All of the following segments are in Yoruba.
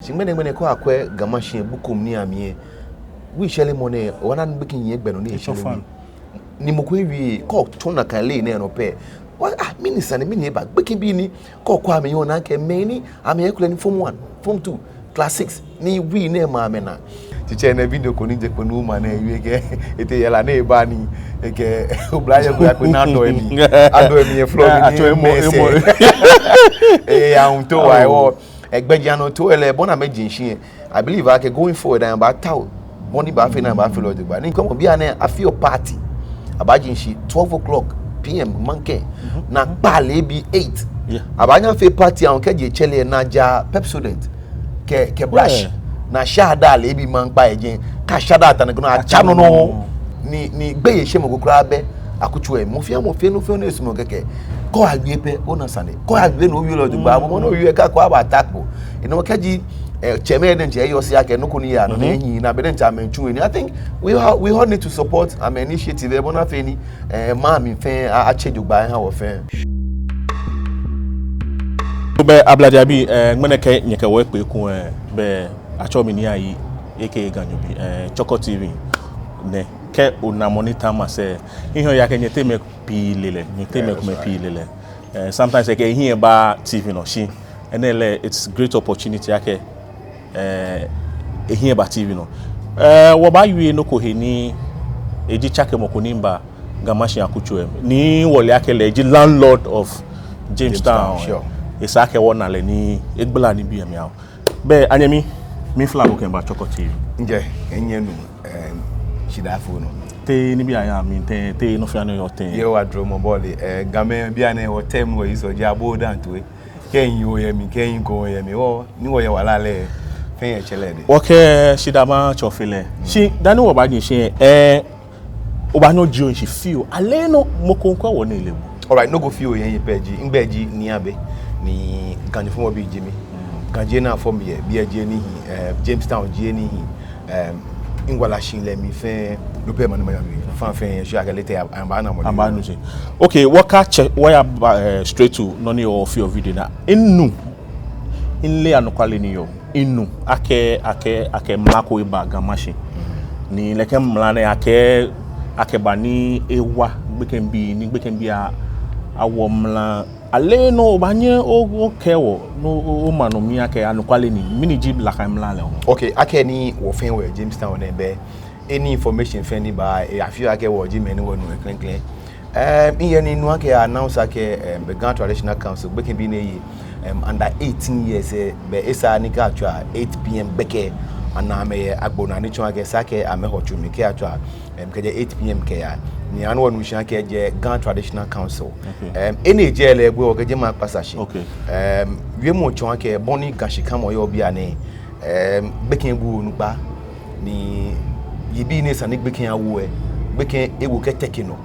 She many ko akwe gamashi bukum ni amie. We shele money wana nbeki ye gbe no ni shele. Ni mokwe wi ko tona kan le na no pe. Minister ni me ba beki bi ni ko kwa me yon anke me ni ame ekule ni form 1, form 2, class 6 ni we na ma me na. Teacher na video ko ni je ko no ma na ewie ke ete yela na e ba ni ke oblaya ko akuna do ni ado mi e flow ni ya unto wa wo egbeja no to ele bona meji hie. I believe I can going forward and about taw money ba fe na ba fe lo de ba ni ko bi ana afio party abaji shi 12 o'clock PM manke na pale bi 8 abanya fe party an ke je chele na ja Pepsodent ke brush na shada le bi man pa ejen ka shada ta no acha no ni gbeye she mo kokura be akuchu e mo fi no esumo keke ko awie pe ona sane ko awie no wi lo dugba mo no wi ka ko aba attack bo ino kaji cheme den je yo sia ke no ko ni ya no na yin na be den ta menchu ni. I think we all need to support am initiative e bona fe ni ma mi fe a chedugba ha wo fe be abladia bi ngmene ke nyeke wo pe ku be acho mi ni ayi eke ganyo bi Choco TV ne ke una monitor ma se ihe ya ke nyete me pi lele nyete me kuma pi lele sometimes ke here ba TV no shi enele it's great opportunity ake here ba TV no wo ba yue no ko he ni eji chake moko nimba gamashi akuchu ni wole ake le eji landlord of Jamestown sure isake wona le ni egbela ni bi emi awo be anyemi mi flag ko ba Choco TV nje enye nu shidafo no te ni bi aya mi te no fia no yo te ye wa draw mo ball game bi ana wo tem wo iso je abodan to ken yo ye mi ken ko ye mi wo ni wo ye wala le fen ye chele de okay shidama chofile shi dani wo ba ni shi o ba no ji o shi feel ale no mo konkwa wo na ile mu all right no go feel ye peji ngbeji ni abe ni ganjo fo mo bi jimi ganjo na form ye bi eje ni Jamestown je ni ingwala shin le mi fe no pe manu mayo fan fe sure ga later amba na mo okay waka check wire straight to none of your video na inu inle anokwale ni yo inu ake mlako iba gamashi ni leke mlane ake bani ewa gbeken bi awo mla ale no banye o kewo no manu mi ake anokwale ni mini jib la ka mla le okay ake ni wo fen we Jamestown na be any information fen ni ba afio ake wo ji meni wo no clean iye ni nu ake announce ake the Ghana Traditional Council gbeken bi na yi under 18 years be esa ni ka atwa 8 PM beke ana me agbona ni chwa ke sake amehochu mi ke atwa keje 8 PM ke ya ni anu wonu shan ke je Ghana Traditional Council ene je le egbe o keje ma pasashi wie mo chwa ke boni gashika mo yo bia ni beken bu onugba ni yibi ni sani beken awo beken ewo ke tekino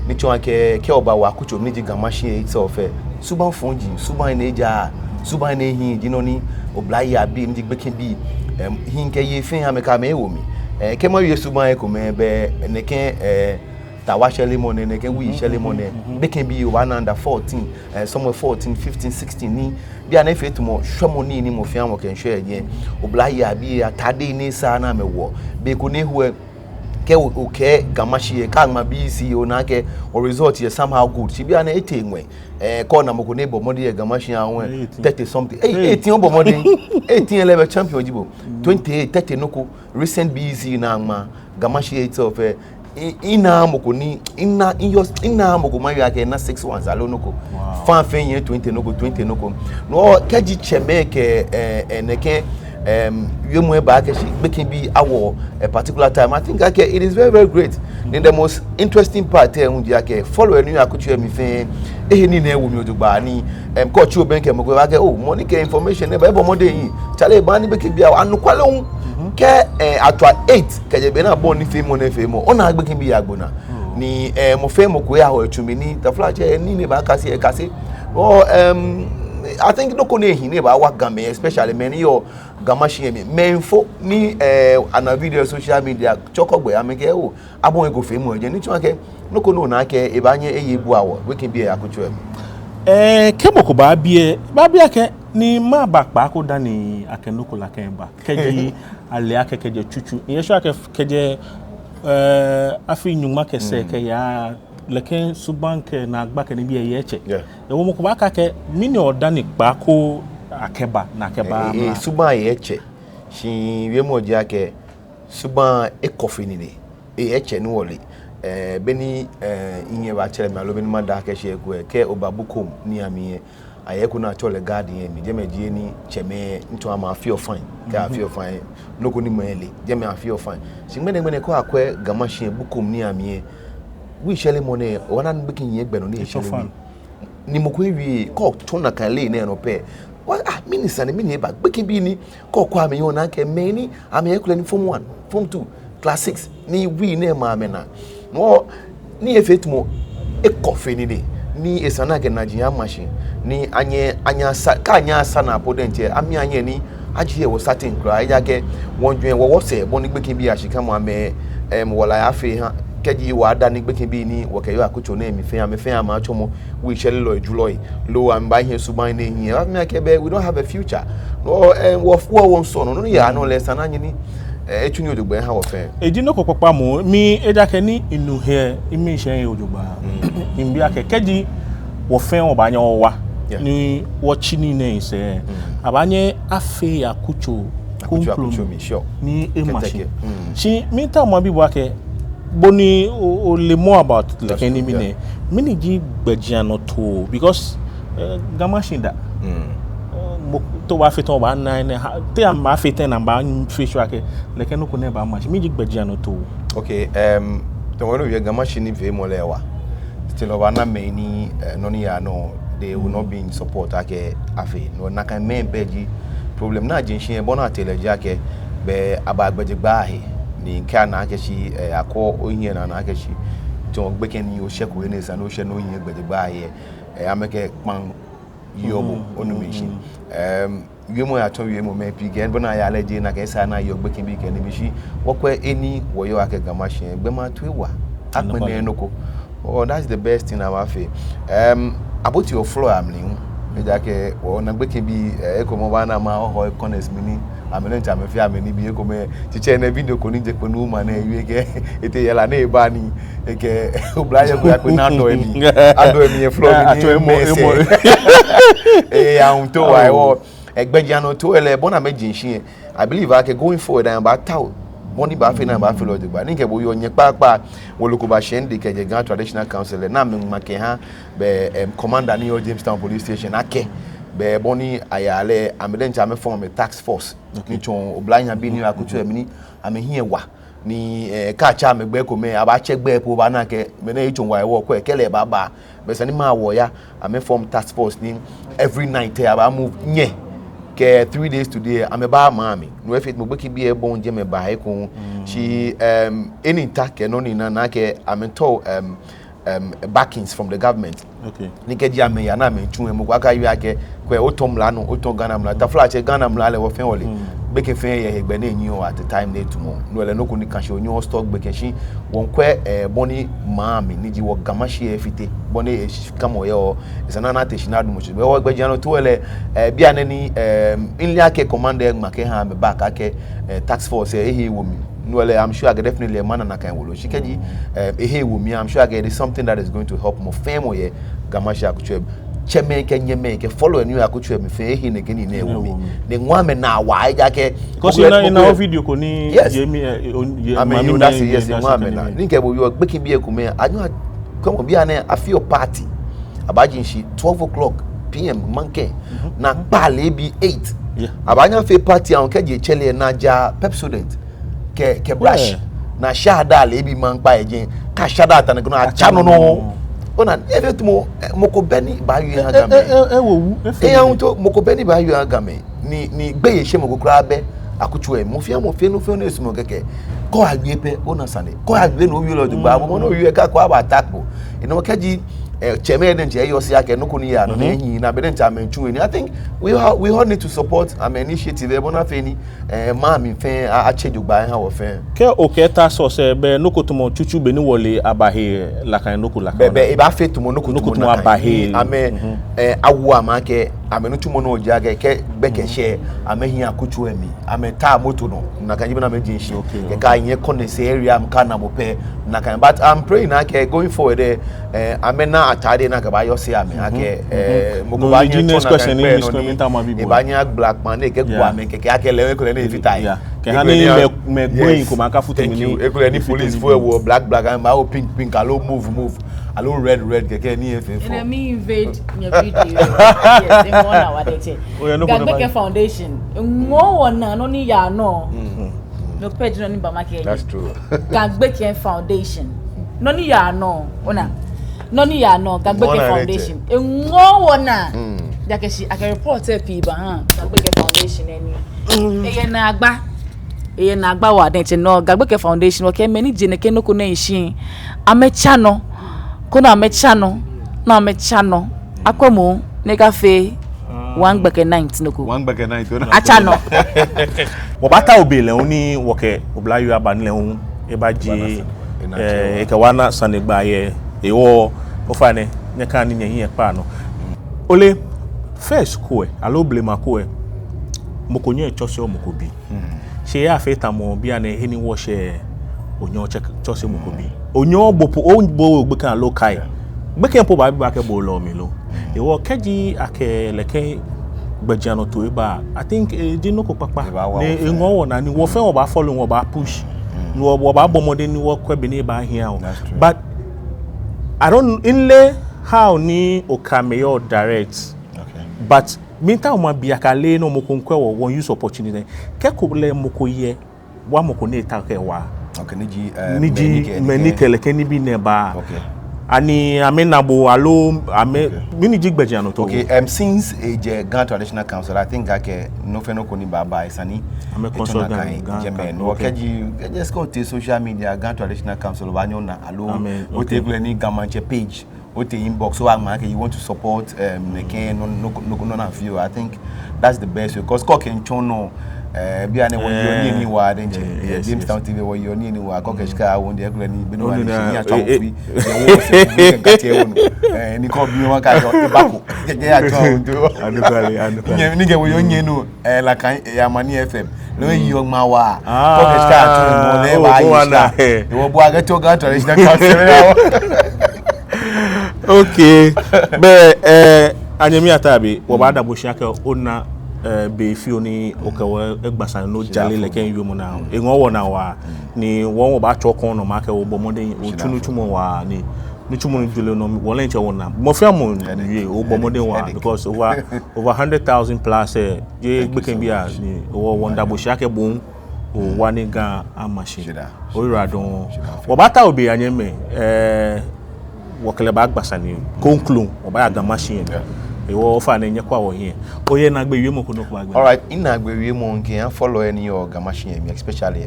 ni chwa ke oba wa kucho ni ji gamashi itself suban fonji suban neja suban nehin jino ni oblaya bi ni beken bi hinke ye fin ha me ka me wo mi ke mo ye suban ko me be ne ken tawa shele money ne ken we shele money beken bi one under 14 somewhere 14 15 16 ni bi ana fe to mo hwemo ni mo fi an ken hwe yen oblaya bi atade ni sa na me wo be ko ne hu ke okay gamashi ka ma BC o na ke o result ye somehow good si bia na etenwe call na moko ne bo modi ye gamashi awon 30 something 18 o bo modi 18 level champion jibo 28 30 noko recent BC na ma gamashi itself ina moko ni ina moko ma ya ke na 6 ones alo noko fan fen ye 20 noko 20 noko no keji cheme ke neke you mo ba ke making be our a particular time. I think it is very great. Then the most interesting part follow new akutu mi fe ni na ewu mi odugba ni coach you bank mo go oh money ke information e ba ebo mode yin chale ba ni be ke bia anukwale un ke atwa 8 ke je be na bon ni fe mo na fe mo ona agbe ke bi agbona ni mo fe mo ko ya ho etumi ni tafla che ni ne ba kasi e kasi oh I think no kone hine ba wa game especially many your gamashi me menfo ni ana video social media chokogbe ameke o abon ego fe mu eje ni tun ake no kono na ke e ba nye eyebu awo we can be akuchu kemoko ba bia ke ni ma ba ko da ni akenoko la kemba keji ale akekeje chuchu yesho akekeje afi nyuma kese ke ya leke subanke na agba ke ni bi eche ewo mo ko ba ka ke mini oda ni gba ko akeba na akeba ma suban eche shi we mo je ake suban ekofi ni ni eche ni wole beni inye ba chere ma lo beni ma da ke she ku ke obabukom ni amiye ayeku na chole guardian mi jeme je ni cheme nto ama feel fine ka feel fine loko ni mele jeme a feel fine singbene ko akwe gamashin bukom ni amiye we shele money wana nbekin ye gbe no ni shele ni mo ko wi ko to na kan le na no pe minister ni mini ba gbekin bi ni ko kwa ame yo na ke me ni ame ye kula ni form 1 form 2 class 6 ni we na ma me na no ni efetmo ekofe ni esana ke Nigeria machine ni anya sa na podente ami anya ni ajiye wo certain kra ya ke wonjwen wo se bo ni gbekin bi ashika mo ame wala ya fe ha keji wa da ni gbekin bi ni wo ke yo akocho na emi fe ama achomo we shele lo july lo am ba here suban na hin ami ke be we don't have a future no wo won so no ya no le sana nyi ni etuni odugbe ha wo fe edi no kokpa mo mi ejake ni inu here imi se odugba imbi akekeji wo fe wo ba nya wo wa ni wo chini ne se abanye afi akucho kumplum ni emashi shi mi ta mo bi bo ake boni o le more about like any mini ji gbejiano to because gamashinda to wa fe to ba na te am ma fe ten am ba fe sure ake like no ko ne ba mashi mi ji gbejiano to okay to wono we gamashini ve mo lewa still over na me ni no ni ya no they will not be in support ake afi no na kan men beji problem na jinshin e bona teleji ake be abagbeje gba he ni nka na ake shi akọ oyin na ake shi to gbeke ni o sheku ni sa no she no yin gbeje gba he ameke pan yobo onumeshi yemo ya to yemo me pige bona ya leje na ke sa na yo gbeke bi ke ni bi shi wokwe eni wo yo ake gamashi gbe ma to ewa apene enoko oh that's the best thing about fe about your floor amlin ejake wo na gbeke bi ekomo ba na ma ho economies mini amenenta me fi ameni bi ekome tiche na video ko ni je pe no ma na ewe ke ete yela na eba ni eke obraye ko ya pe na ado emi e floor ni emo to wa wo egbejiano to ele bona mejinsin I believe I can going forward and about taw money ba fe na ba fe lo de gba ni ke bo yo yen papa wo loko ba shende ke Ghana Traditional Council na me make ha be commander ni Jamestown police station ake be boni ayale amedenta me form a task force ni chon oblanya bi ni akutu emini amehie wa ni ka cha me gbe ko me aba che gbe po ba na ke me na chon wa wo ko ekele baba be sani ma wo ya ame form task force ni every night aba move nye ke 3 days today ameba mami no efit mo gbeki bi e bon je me ba e ko she any take no ni na ke amento backings from the government okay ni ke dia me ya na me tun mo kwa ka wi ake kwe otom la no otom Ghana mla ta fla che Ghana mla le wo fen wole beke fen ye egbe na enyi o at the time na etumo no le no ko ni kan she onyo stock beke shi won kwe boni mami ni ji wo gamashi e fite boni e kamo ye o isana na te shi na dumo shi be wo gbeji ano to ele bia na ni inli ake commander make ha me back ake task force e wo mi no I'm sure I get definitely a man and I can will she kaji ehe wo mi I'm sure I get is something that is going to help mo femo ye gamashi akuchwe cheme ke nyeme ke follow enu akuchwe mi fe ehe ne geni na ewo mi ne nwa me na wa ja ke because in our video ko ni Jamie mami na yes nwa me na ni ke bo yo gbeki bi ekume anyo come bi ana afio party abajin shi 12 p.m. manke na pale bi 8 abanya fe party an ke je chele na ja Pepsodent ke brush na shada le bi man pa ejin ka shada ta no achano no ona evetumo moko beni ba yu agame wowu to moko beni ba yu agame ni gbeye se moko kra be akutu e mo fi no esumo keke ko agbe pe ona sane ko agbe no wi lo dugba mo no wi e ka ko aba attack bo ino kaji cheme den je yo si ake no ko ni ya no na yin na be den ta mentu ni I think we all need to support am initiative e bona fe ni ma mi fe a chedugba ha wo fe ke oketa so se be no ko tumo chuchu be ni wole abahe la kan no ko la be e ba fe tumo no ko tumo abahe ame awu amake ame no tumo no jaga ke beke share ame hia kuchu emi ame ta moto no na kan jibe na me jinshi ke ka yen connect area am ka na mo pe na kan but I'm praying na ke going forward ame na atade na ka ba yo se ame ake mo ko ba yen next question ni instrumental ma bibo e ba nya black man e ke gwa me ke ake lewe ko na fitai ke hani me going ko ma ka futu ni e ko ni police for black and ma pink alo move alo red keke ni efe for. And me invade your video. Yes, they want our date. Gagbeke Foundation. Ngo wana no ni ya no. No page no ni ba make. That's true. Gagbeke Foundation. No ni ya no. Ona. No ni ya no Gagbeke Foundation. Ngo wana. Yakeshi aka report e ba ha. Gagbeke Foundation eni. Eye na agba wa date no Gagbeke Foundation o ke meni jeneke no ko na nshin. Amecha no. Kuna mechano na mechano akwemu nega fe Wangbeke night noko Wangbeke night achano wobata obele oni woke oblayu abanle hun ebaji ekawana sanegba ye ewo ofane nyeka ni nyen pa no ole first ko alo blema ko mokonye chose omokobi se ya fe tamo bia na heni wo she onyo chose mokobi onyo bopo ogbo gbeka lokai gbeka po ba ke bo lo mi lo ewo keji ake leke gbejano to eba I think di no ko papa ne enwo wo na ni wo fe wo ba follow wo ba push ni wo ba bomode ni wo kwabe ni ba hia o but I don't inle how ni okameyo direct but minta o ma biakale no mo konkwe wo won use opportunity keko le moko ye wa moko ne ta ke wa okay niji meni keleke ni bi neba okay ani amenabo alo ame mini jigbeji anoto okay since age Ghana Traditional Council I think ake no fe no koni baba isani ame consult Ghana okay just go to social media Ghana Traditional Council ba nyona alo o te ni gamanche page o te inbox so am you want to support neke no na feel I think that's the best because cooking chono bia ne won yoni ni wa den Jamestown TV wo yoni ni wa kokeshika won de ekura ni binu wa ni atwa ofi e wo se won ni ko bi won ka yo bako je atwa won do adukale ni ge wo yoni no la kan ya mani FM no yi o ma wa kokeshika atwa mo le wa yi wo bo aga to Ghana Traditional Council okay be anyemi atabi wo ba da bo shiaka ona be fioni okawa egbasan no jale leken yomo na enwo wo na wa ni won wo ba chokon no ma ke wo bomode o tunutumo wa ni nutumo jule no won lenche wona mo fi amo ye o bomode wa because over 100,000 plus je gbeken bia ni wo wonda bo shake bon o wani ga amashi o radon wo bata obi anyeme wo kele ba agbasan ni conclude o ba ga machine ewo fa na nyekwa wo here oye na gbe wiemo kono kwa gbe all right ina gbe wiemo nke an follow any your gamashin me especially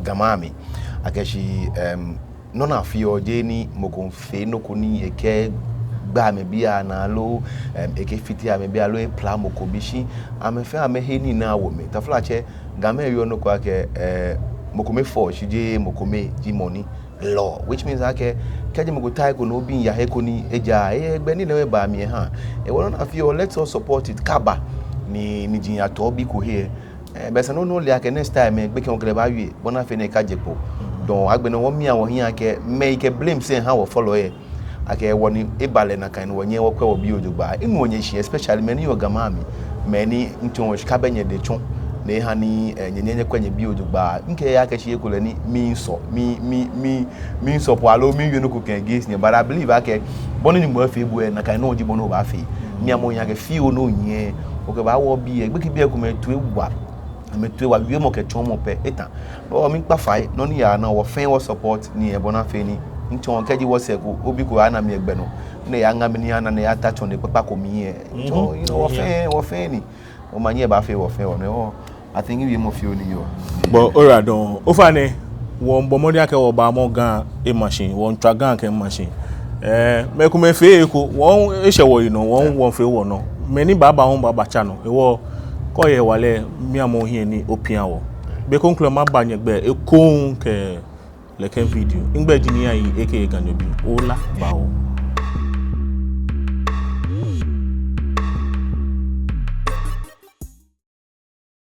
gamami akeshi no na fi oje ni mokonfe no koni eke gba me bia na lo eke fiti ame bia lo e plan mokobishi ame fe ame he ni na wo me tafla che game yo no kwa ke mokome for shije mokome ji money law which means ake kaje mo go tai ko no bi ya he ko ni eja egbe ni lewe ba mi ha e won na fi let's all support it kaba ni jinya to bi ko here be se no le ake next time egbe ke on kle ba wi bona fe ne kaje po don agbe no won mi awon hin ake make blame say how we follow here ake woni ebale na kan wonye wo kwa obi ojugba inu onye shi especially many your gamami many nton shika benye de chon ne ha ni nyenyenye kwanye bi ojugba nke ya ake shi ekole ni mi so po alo mi yenu ko kan against ni but I believe ake bonu ni mo fe bu e na kan no oji bonu ba fe ni amonya ake fi o no yin o ke ba wo bi egbe ki bi e ko metu ewa metu ewa wi mo ke chon mo pe etan o mi pa fai no ni ya na wo fen wo support ni e bona fe ni nton keji wo se ko obi ko ana mi egbe no na ya nga mi ni ana na ya touch on the papa ko mi e so you know wo fen ni o ma nye ba fe wo fen o no I think we mo fi oni yo but ora don o fa ne won bomodi ake wo ba mo gan e machine won twa gan ke machine me ku me fe e ko won e se wo ino won fe wo no me ni baba won baba cha no e wo ko ye wale mi amo hin ni opia wo be conclude ma ba nye gbe e ko ke le ken video ngbe di ni ayi eke gan obi o la ba o